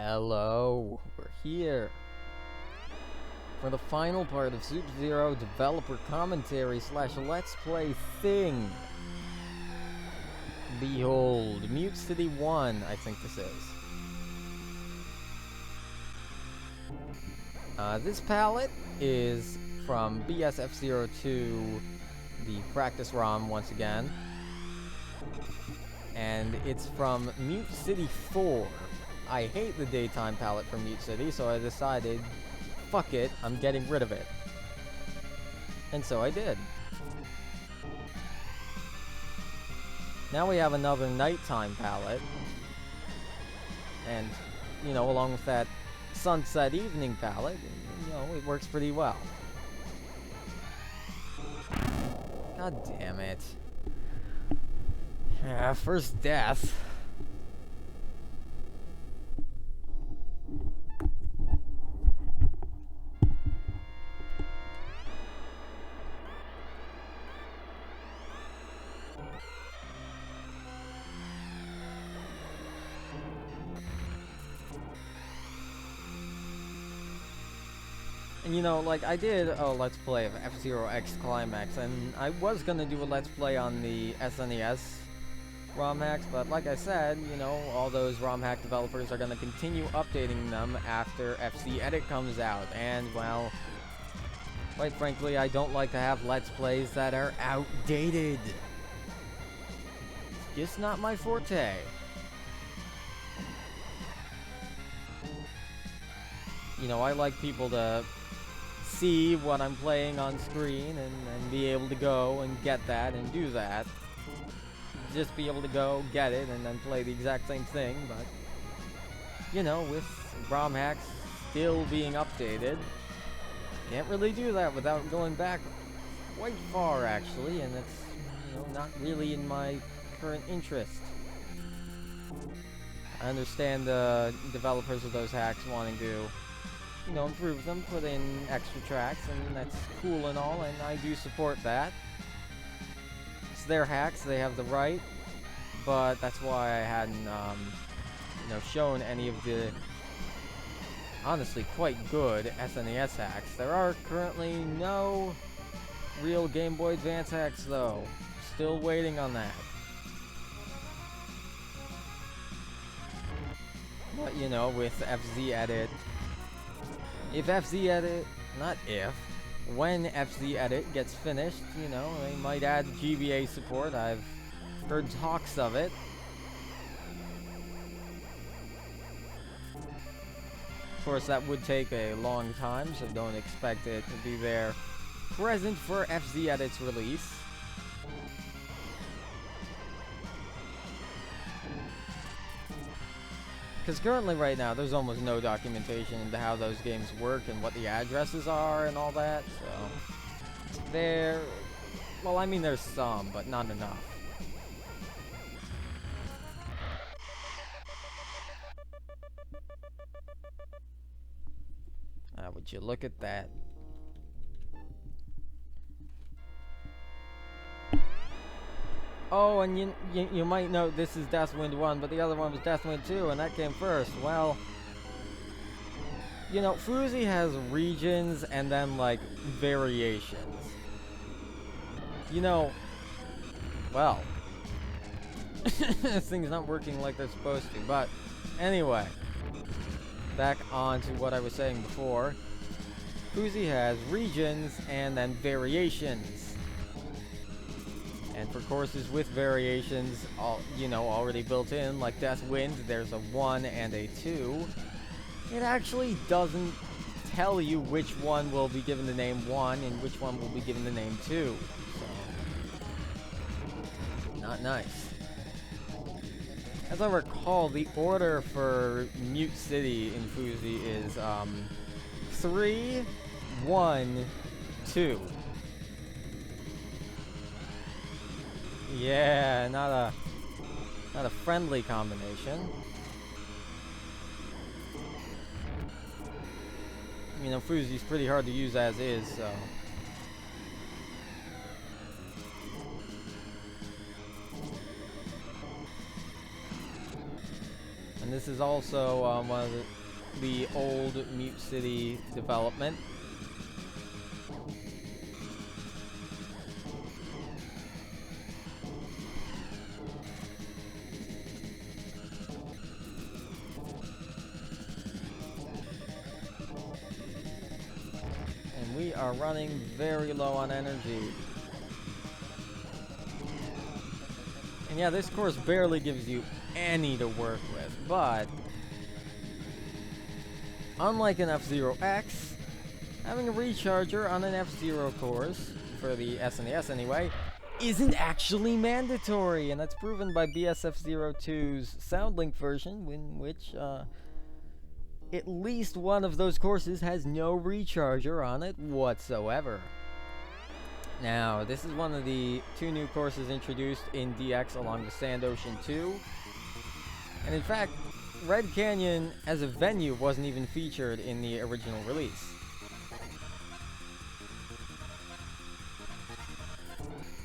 Hello, we're here for the final part of Sup-Zero developer commentary / let's play thing. Behold, Mute City 1, I think this is. This palette is from BSF 02, the practice ROM once again. And it's from Mute City 4. I hate the daytime palette from Mute City, so I decided, fuck it, I'm getting rid of it. And so I did. Now we have another nighttime palette. And, you know, along with that sunset evening palette, you know, it works pretty well. God damn it. Yeah, first death. And you know, like, I did a Let's Play of F-Zero X Climax, and I was gonna do a Let's Play on the SNES ROM hacks, but like I said, you know, all those ROM hack developers are gonna continue updating them after FC Edit comes out, and, well, quite frankly, I don't like to have Let's Plays that are outdated. It's just not my forte. You know, I like people to see what I'm playing on screen and be able to go and get that and do that. Just be able to go, get it, and then play the exact same thing, but, you know, with ROM hacks still being updated, can't really do that without going back quite far, actually, and it's, you know, not really in my current interest. I understand the developers of those hacks wanting to, you know, improve them, put in extra tracks, and that's cool and all, and I do support that. It's their hacks, they have the right, but that's why I hadn't, you know, shown any of the, honestly, quite good SNES hacks. There are currently no real Game Boy Advance hacks, though. Still waiting on that. But, you know, with FZ Edit, if FZ Edit, not if, when FZ Edit gets finished, you know, they might add GBA support. I've heard talks of it. Of course, that would take a long time, so don't expect it to be there present for FZ Edit's release. Because currently, right now, there's almost no documentation into how those games work and what the addresses are and all that, so... well, I mean, there's some, but not enough. Would you look at that? Oh, and you might note this is Deathwind 1, but the other one was Deathwind 2, and that came first. Well, you know, Fuzi has regions and then, like, variations. You know, well, this thing's not working like they're supposed to, but anyway, back on to what I was saying before. Fuzi has regions and then variations. And for courses with variations, you know, already built in, like Deathwind, there's a 1 and a 2. It actually doesn't tell you which one will be given the name 1 and which one will be given the name 2. So, not nice. As I recall, the order for Mute City in Fuzi is 3, 1, 2. Yeah, not a friendly combination. You know, Fuzi's pretty hard to use as is, so. And this is also one of the old Mute City development. And we are running very low on energy. And yeah, this course barely gives you any to work with, but unlike an F-Zero X, having a recharger on an F-Zero course, for the SNES anyway, isn't actually mandatory, and that's proven by BSF-02's SoundLink version, in which at least one of those courses has no recharger on it whatsoever. Now, this is one of the 2 new courses introduced in DX along with Sand Ocean 2. And in fact, Red Canyon as a venue wasn't even featured in the original release.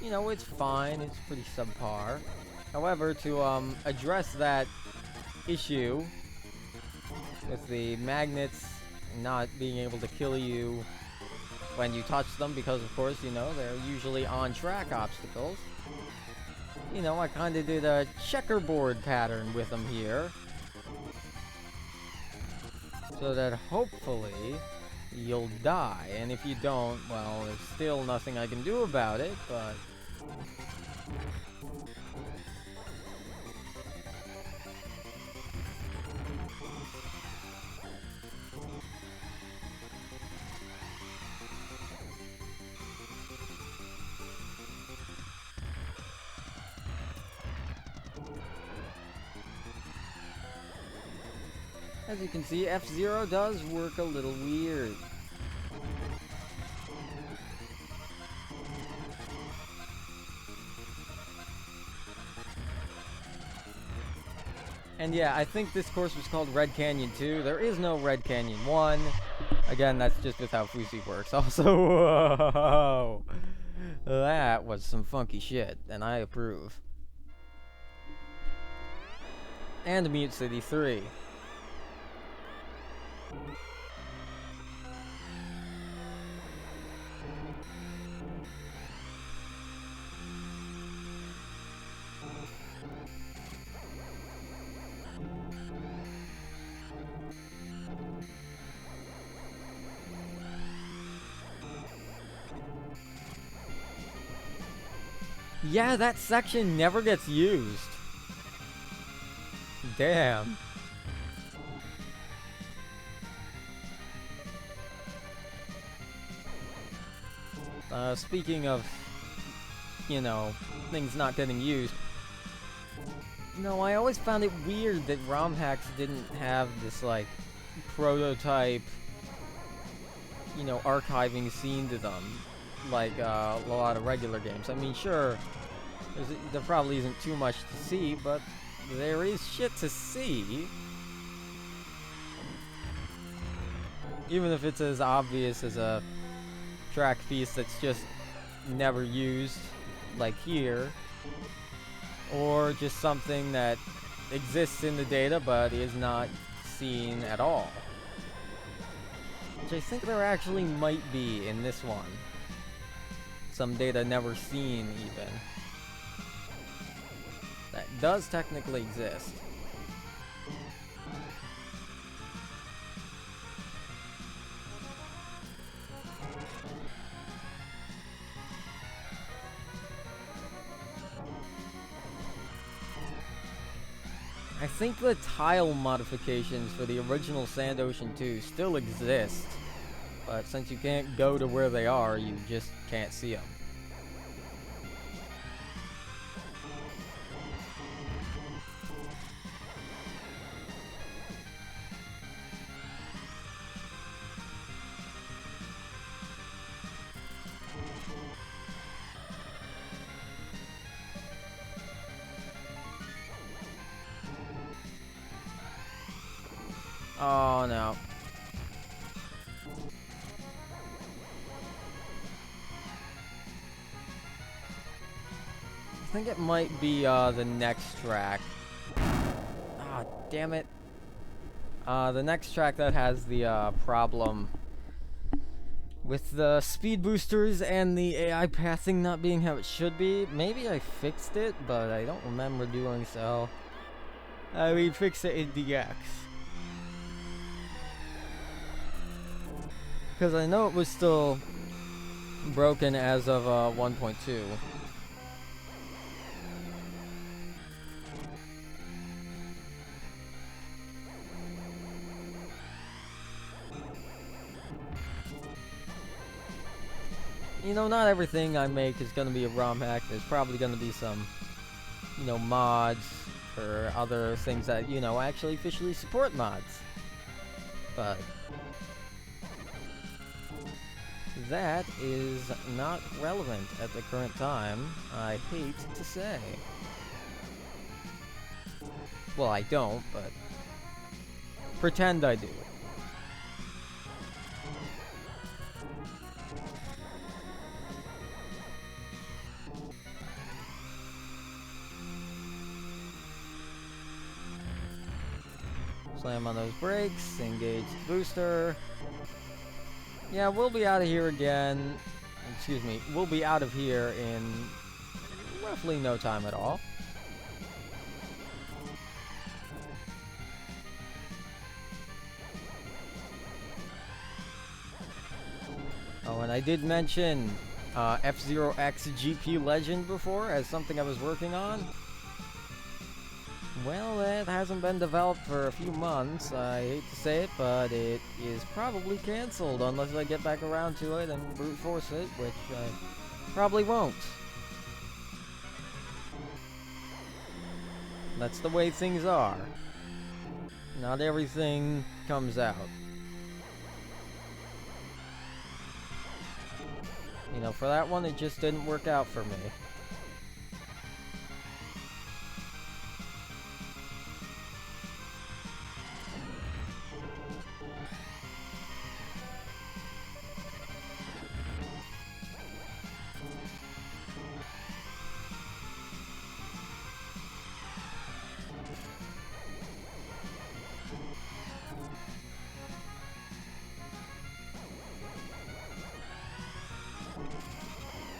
You know, it's fine, it's pretty subpar. However, to address that issue with the magnets not being able to kill you when you touch them, because of course, you know, they're usually on-track obstacles. You know, I kind of did a checkerboard pattern with them here, so that hopefully you'll die. And if you don't, well, there's still nothing I can do about it, but as you can see, F-Zero does work a little weird. And yeah, I think this course was called Red Canyon 2. There is no Red Canyon 1. Again, that's just with how Fusi works. Also, whoa, that was some funky shit, and I approve. And Mute City 3. Yeah, that section never gets used. Damn. Speaking of, you know, things not getting used. No, I always found it weird that ROM hacks didn't have this, like, prototype, you know, archiving scene to them, like a lot of regular games. I mean, sure, there probably isn't too much to see, but there is shit to see. Even if it's as obvious as a track piece that's just never used, like here, or just something that exists in the data but is not seen at all. Which I think there actually might be in this one. Some data never seen, even. That does technically exist. I think the tile modifications for the original Sand Ocean 2 still exist, but since you can't go to where they are, you just can't see them. Oh no. I think it might be the next track. Ah, damn it. The next track that has the problem with the speed boosters and the AI pathing not being how it should be. Maybe I fixed it, but I don't remember doing so. I mean, fix it in DX. Because I know it was still broken as of 1.2. You know, not everything I make is going to be a ROM hack. There's probably going to be some, you know, mods or other things that, you know, actually officially support mods. But that is not relevant at the current time, I hate to say. Well, I don't, but pretend I do. Slam on those brakes, engage the booster. Yeah, we'll be out of here again. Excuse me, we'll be out of here in roughly no time at all. Oh, and I did mention F-Zero X GP Legend before as something I was working on. Well, that hasn't been developed for a few months. I hate to say it, but it is probably cancelled unless I get back around to it and brute force it, which I probably won't. That's the way things are. Not everything comes out. You know, for that one, it just didn't work out for me.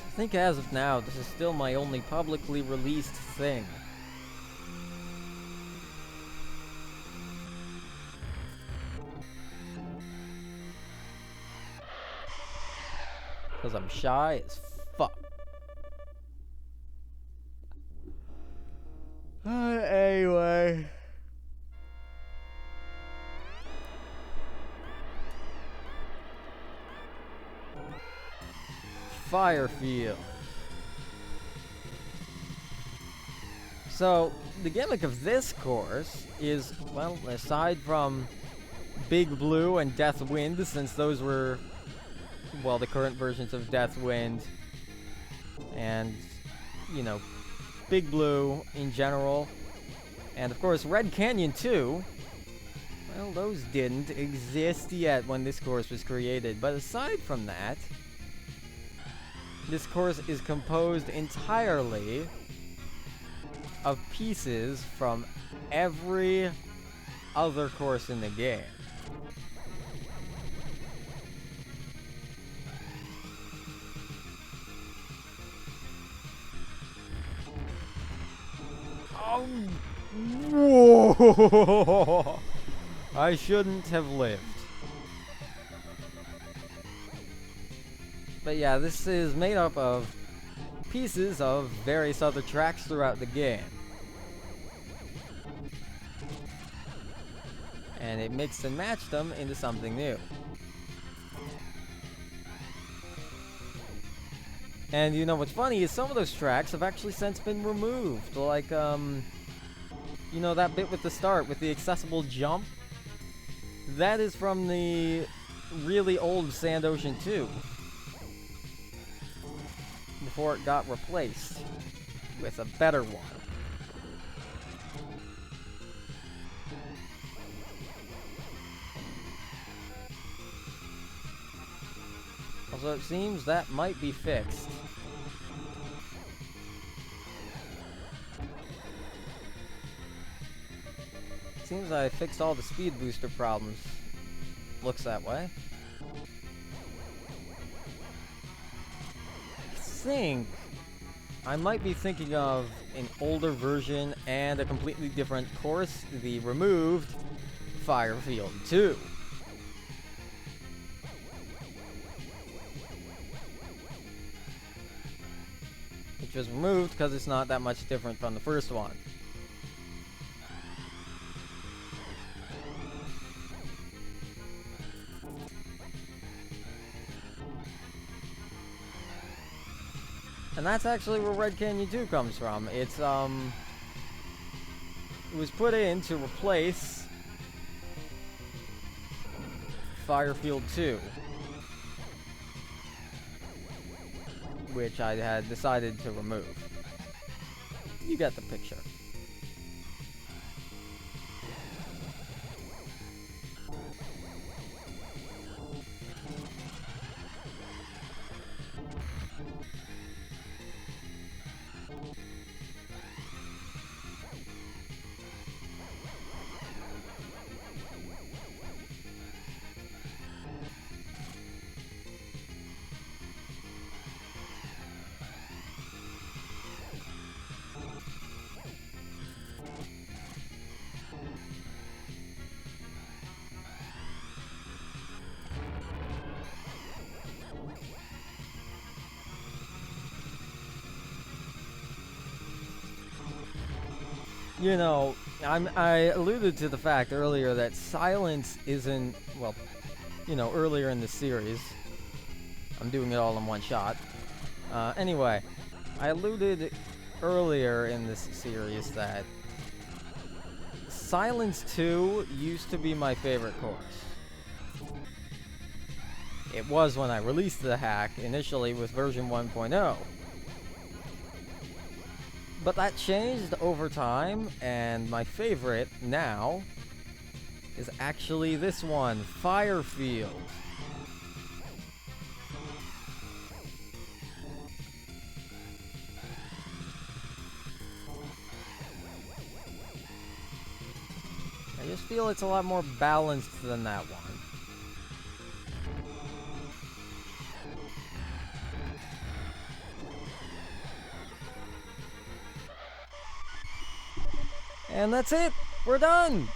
I think as of now, this is still my only publicly released thing. Because I'm shy as fuck. Anyway. Firefield. So, the gimmick of this course is, well, aside from Big Blue and Death Wind, since those were, well, the current versions of Death Wind, and, you know, Big Blue in general, and of course Red Canyon too, well, those didn't exist yet when this course was created. But aside from that, this course is composed entirely of pieces from every other course in the game. Oh, whoa. I shouldn't have lived. But yeah, this is made up of pieces of various other tracks throughout the game. And it mixed and matched them into something new. And you know what's funny is some of those tracks have actually since been removed. Like, you know that bit with the start, with the accessible jump? That is from the really old Sand Ocean 2. Before it got replaced with a better one. Also, it seems that might be fixed. Seems I fixed all the speed booster problems. Looks that way. I think I might be thinking of an older version and a completely different course, the removed Fire Field 2. Which was removed because it's not that much different from the first one. And that's actually where Red Canyon 2 comes from. It was put in to replace Fire Field 2, which I had decided to remove. You get the picture. You know, I alluded to the fact earlier that silence isn't, well, you know, earlier in the series. I'm doing it all in one shot. Anyway, I alluded earlier in this series that Silence 2 used to be my favorite course. It was when I released the hack, initially with version 1.0. But that changed over time, and my favorite now is actually this one, Fire Field. I just feel it's a lot more balanced than that one. And that's it! We're done!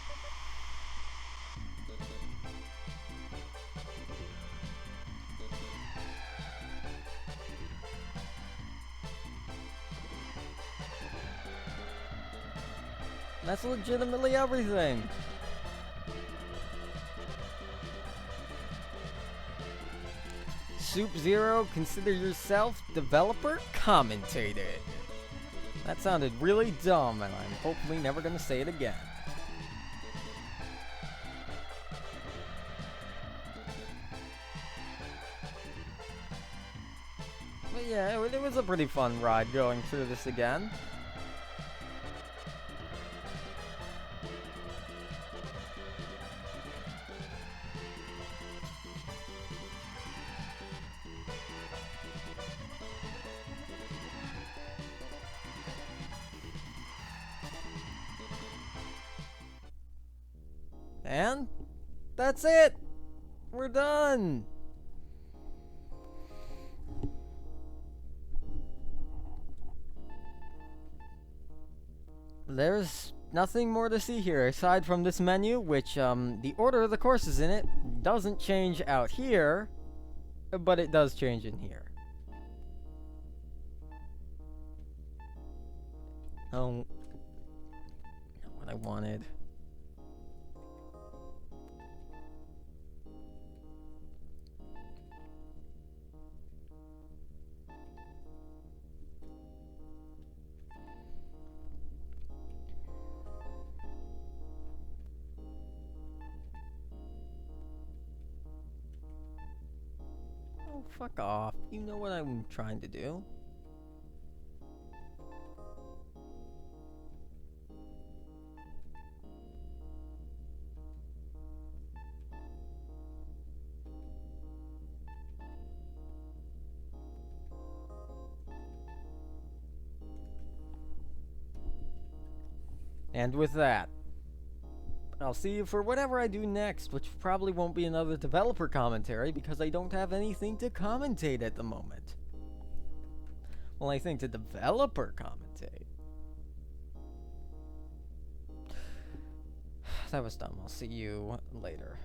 That's legitimately everything! Sup-Zero, consider yourself developer commentator. That sounded really dumb, and I'm hopefully never gonna say it again. But yeah, it was a pretty fun ride going through this again. And that's it! We're done! There's nothing more to see here aside from this menu, which the order of the courses in it doesn't change out here, but it does change in here. Oh, not what I wanted. Oh, fuck off. You know what I'm trying to do. And with that, I'll see you for whatever I do next, which probably won't be another developer commentary because I don't have anything to commentate at the moment. Well, I think the developer commentate. That was dumb. I'll see you later.